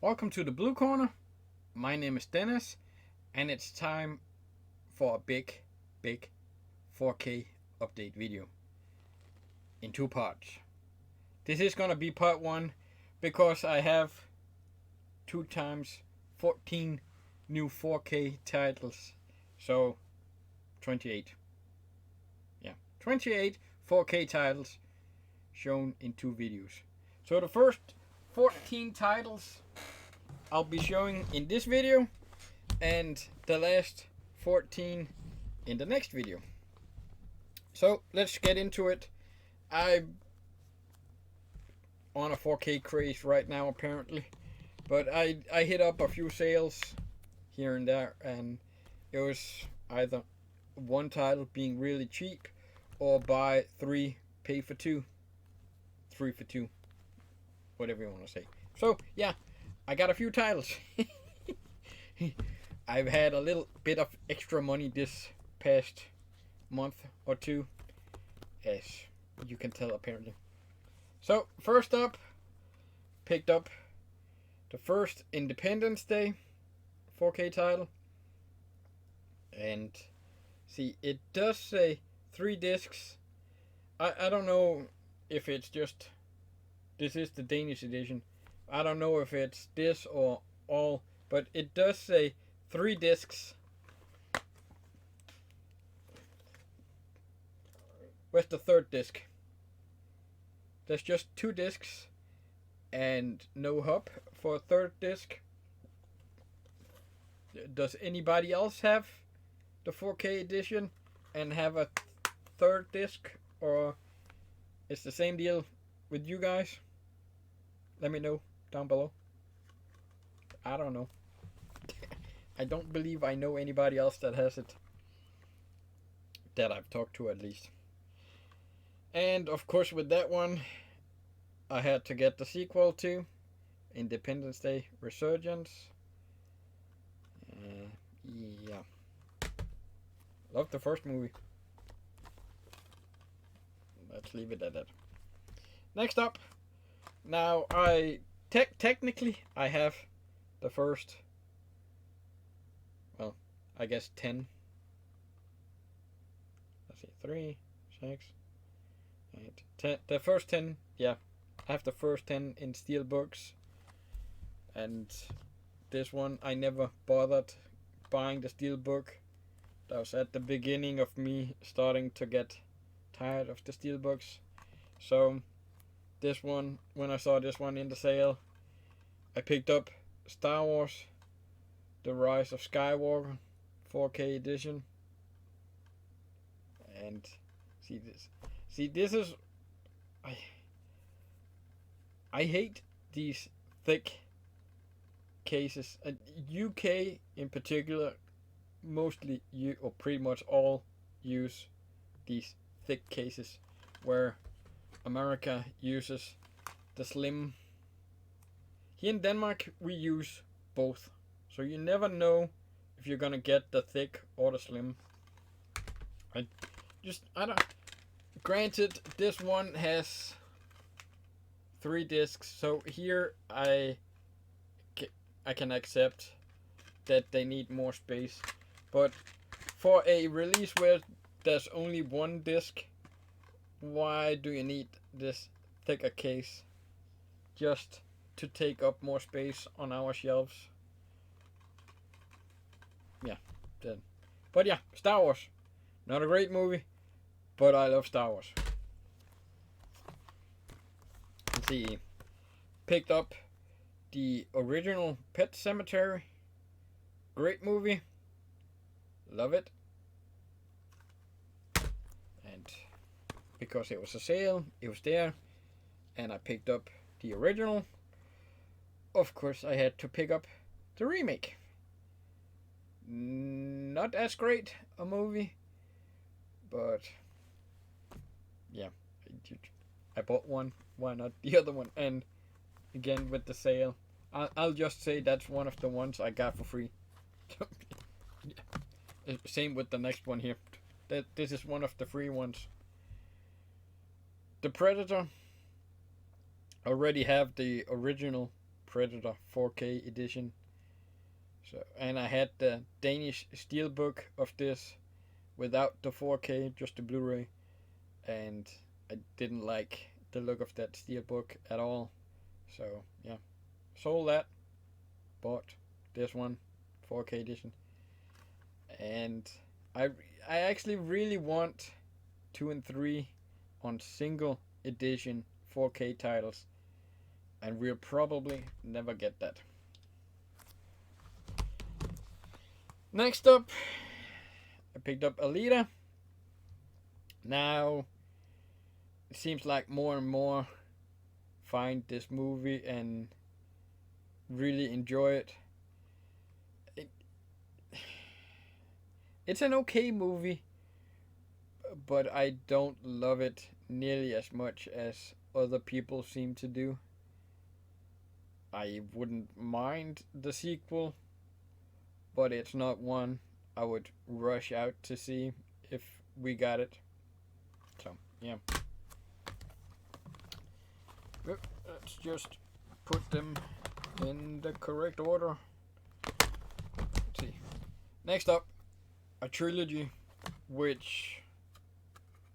Welcome to the Blue Corner. My name is Dennis, and it's time for a big 4K update video in two parts. This is gonna be part one because I have 2 times 14 new 4K titles, so 28. 28 4K titles shown in 2 videos. So the first 14 titles I'll be showing in this video, and the last 14 in the next video. So let's get into it. I'm on a 4K craze right now apparently, but I hit up a few sales here and there, and it was either one title being really cheap or buy 3 pay for 2, 3 for 2, whatever you want to say. So yeah, I got a few titles. I've had a little bit of extra money this past month or two, as you can tell apparently. So first up, picked up the first Independence Day 4K title, and see, it does say 3 discs. I don't know if it's just, this is the Danish edition. I don't know if it's this or all, but it does say 3 discs. Where's the 3rd disc? There's just 2 discs and no hub for a 3rd disc. Does anybody else have the 4K edition and have a 3rd disc, or it's the same deal with you guys? Let me know down below. I don't know. I don't believe I know anybody else that has it, that I've talked to at least. And of course with that one, I had to get the sequel to Independence Day Resurgence. Yeah. Love the first movie. Let's leave it at that. Next up. Now, technically, I have the first, well, I guess 10. Let's see, 3, 6, 8, 10. The first 10, yeah. I have the first 10 in steel books. And this one, I never bothered buying the steel book. That was at the beginning of me starting to get tired of the steel books. So this one, when I saw this one in the sale, I picked up Star Wars The Rise of Skywalker 4K edition. And see this is, I hate these thick cases. UK in particular, mostly or pretty much all use these thick cases, where America uses the slim. Here in Denmark we use both, so you never know if you're gonna get the thick or the slim. I don't. Granted, this one has 3 discs, so here I can accept that they need more space, but for a release where there's only 1 disc, why do you need this thicker case? Just to take up more space on our shelves. Yeah, then. But yeah, Star Wars. Not a great movie, but I love Star Wars. Let's see. Picked up the original Pet Sematary. Great movie. Love it. And because it was a sale, it was there, and I picked up the original. Of course, I had to pick up the remake. Not as great a movie, but yeah, I bought one. Why not the other one? And again with the sale, I'll just say that's one of the ones I got for free. Same with the next one here. This is one of the free ones. The Predator. I already have the original Predator 4K edition. So, and I had the Danish steelbook of this without the 4K, just the Blu-ray, and I didn't like the look of that steelbook at all. So yeah, sold that, bought this one, 4K edition, and I actually really want 2 and 3 on single edition 4K titles, and we'll probably never get that. Next up, I picked up Alita. Now, it seems like more and more find this movie and really enjoy it. It's an okay movie, but I don't love it nearly as much as other people seem to do. I wouldn't mind the sequel, but it's not one I would rush out to see if we got it. So, yeah. Let's just put them in the correct order. Let's see. Next up, a trilogy, which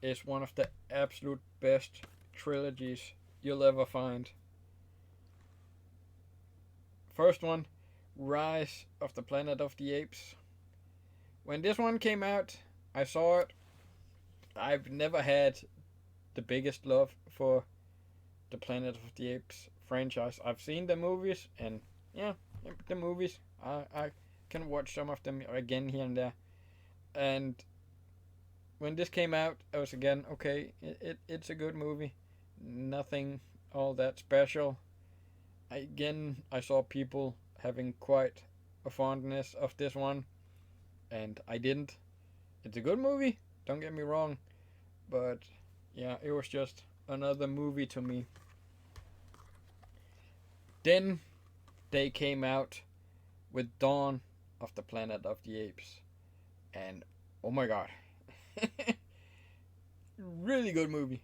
is one of the absolute best trilogies you'll ever find. First one, Rise of the Planet of the Apes. When this one came out, I saw it. I've never had the biggest love for the Planet of the Apes franchise. I've seen the movies, and yeah, the movies. I can watch some of them again here and there. And when this came out, I was again, okay, it's a good movie. Nothing all that special. I saw people having quite a fondness of this one, and I didn't. It's a good movie, don't get me wrong, but yeah, it was just another movie to me. Then they came out with Dawn of the Planet of the Apes, and oh my god, really good movie,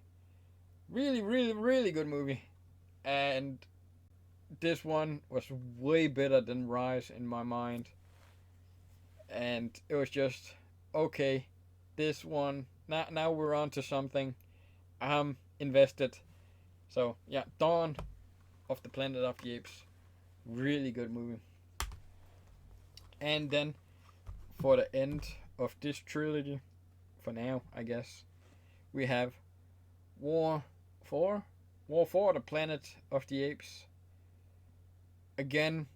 really good movie, and this one was way better than Rise in my mind, and it was just okay. This one, now we're on to something. I'm invested. So yeah, Dawn of the Planet of the Apes, really good movie. And then for the end of this trilogy, for now I guess, we have War for the Planet of the Apes. Again,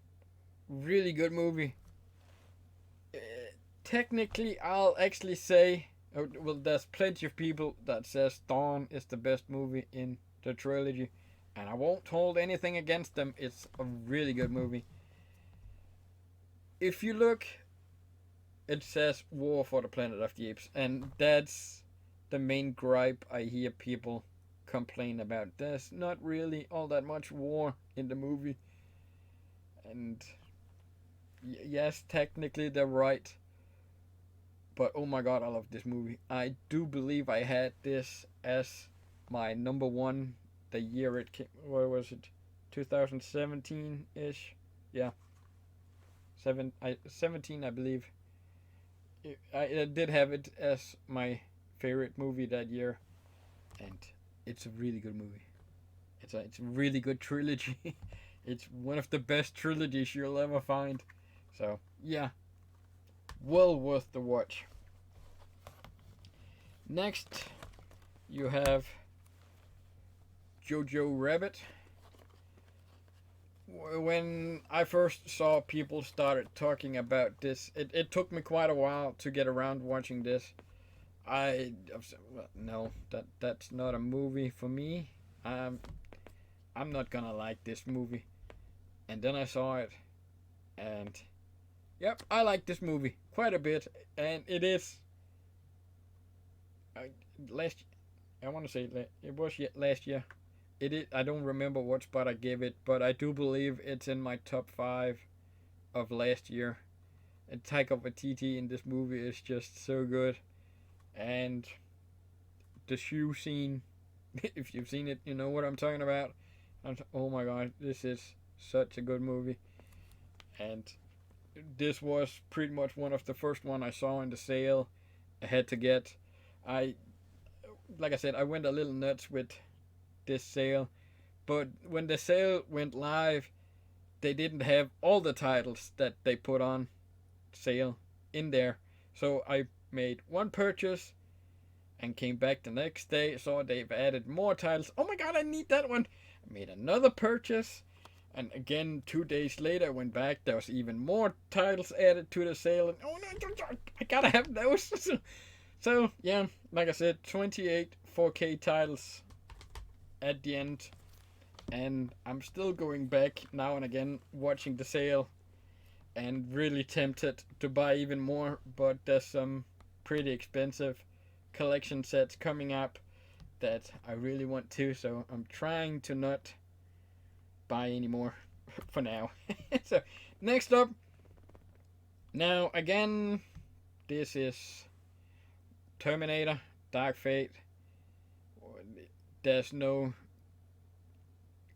really good movie. Technically, I'll actually say, well, there's plenty of people that says Dawn is the best movie in the trilogy, and I won't hold anything against them. It's a really good movie. If you look, it says War for the Planet of the Apes, and that's the main gripe I hear people complain about. There's not really all that much war in the movie. And yes, technically they're right. But oh my god, I love this movie. I do believe I had this as my number one the year it came. What was it? 2017-ish? Yeah. 17, I believe. I did have it as my favorite movie that year. And it's a really good movie. It's a really good trilogy. It's one of the best trilogies you'll ever find. So, yeah. Well worth the watch. Next, you have Jojo Rabbit. When I first saw people started talking about this, it took me quite a while to get around watching this. No, that's not a movie for me. I'm not gonna like this movie. And then I saw it, and yep, I like this movie quite a bit, and it is last. I want to say it was last year. It is. I don't remember what spot I gave it, but I do believe it's in my top 5 of last year. And Taika Waititi in this movie is just so good, and the shoe scene. If you've seen it, you know what I'm talking about. And oh my god, this is Such a good movie. And this was pretty much one of the first one I saw in the sale. I had to get. I like I said, I went a little nuts with this sale, but when the sale went live, they didn't have all the titles that they put on sale in there. So I made one purchase and came back the next day, saw they've added more titles. Oh my god, I need that one. I made another purchase, and again 2 days later I went back, there was even more titles added to the sale, and oh no, I gotta have those. So yeah, like I said, 28 4K titles at the end, and I'm still going back now and again watching the sale and really tempted to buy even more, but there's some pretty expensive collection sets coming up that I really want to, so I'm trying to not buy any more for now. So next up, now again, this is Terminator Dark Fate. There's no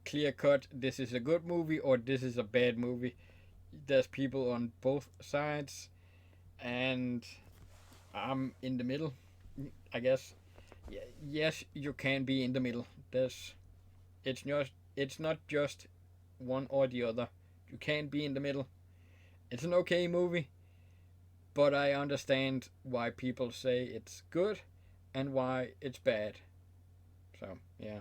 clear cut, this is a good movie or this is a bad movie. There's people on both sides, and I'm in the middle, I guess. Yes, you can be in the middle. It's not just one or the other. You can be in the middle. It's an okay movie, but I understand why people say it's good and why it's bad. So yeah,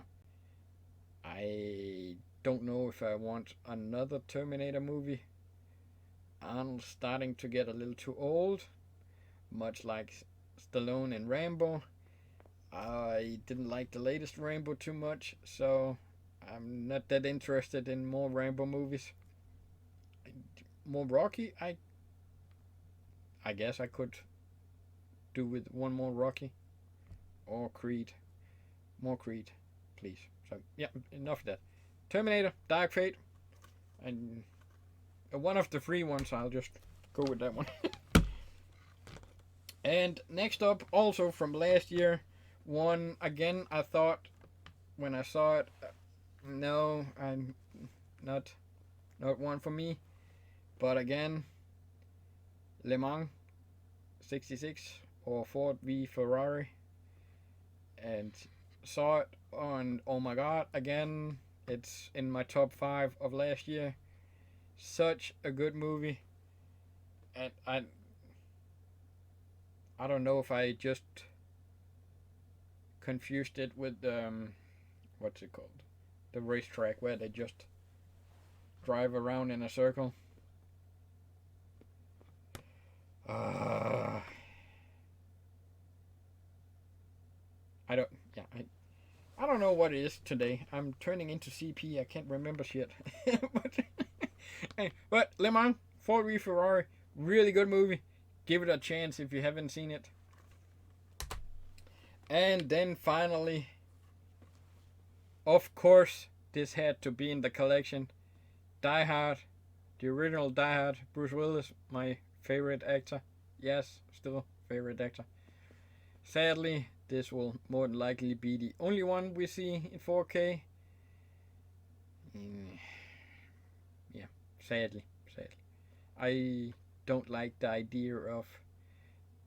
I don't know if I want another Terminator movie. Arnold's starting to get a little too old, much like Stallone and Rambo. I didn't like the latest Rambo too much, so I'm not that interested in more Rambo movies. More Rocky, I guess I could do with one more Rocky. Or Creed. More Creed, please. So yeah, enough of that. Terminator, Dark Fate, and one of the free ones, I'll just go with that one. And next up, also from last year, one again I thought when I saw it, no, I'm not one for me. But again, Le Mans 66 or Ford v Ferrari, and saw it on, oh my god, again, it's in my top 5 of last year. Such a good movie, and I don't know if I just confused it with what's it called, the racetrack where they just drive around in a circle. I don't, yeah, I don't know what it is today. I'm turning into CP. I can't remember shit. But Le Mans, Ford v Ferrari, really good movie. Give it a chance if you haven't seen it. And then finally, of course, this had to be in the collection. Die Hard, the original Die Hard. Bruce Willis, my favorite actor. Yes, still favorite actor. Sadly, this will more than likely be the only one we see in 4K. Yeah, sadly. I don't like the idea of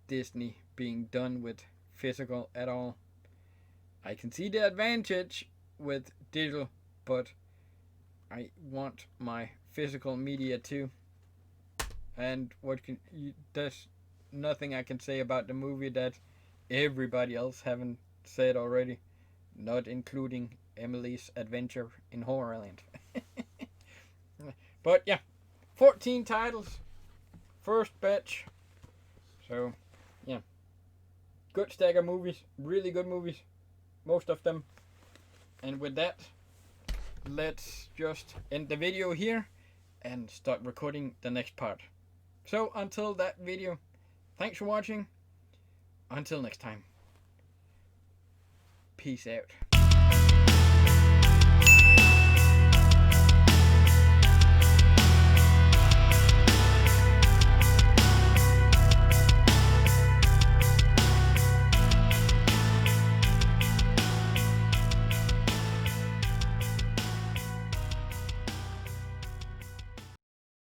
Disney being done with physical at all. I can see the advantage with digital, but I want my physical media too. And there's nothing I can say about the movie that everybody else haven't said already, not including Emily's Adventure in Horrorland. But yeah, 14 titles, first batch. So yeah, good stack of movies, really good movies, most of them. And with that, let's just end the video here and start recording the next part. So until that video, thanks for watching. Until next time, peace out.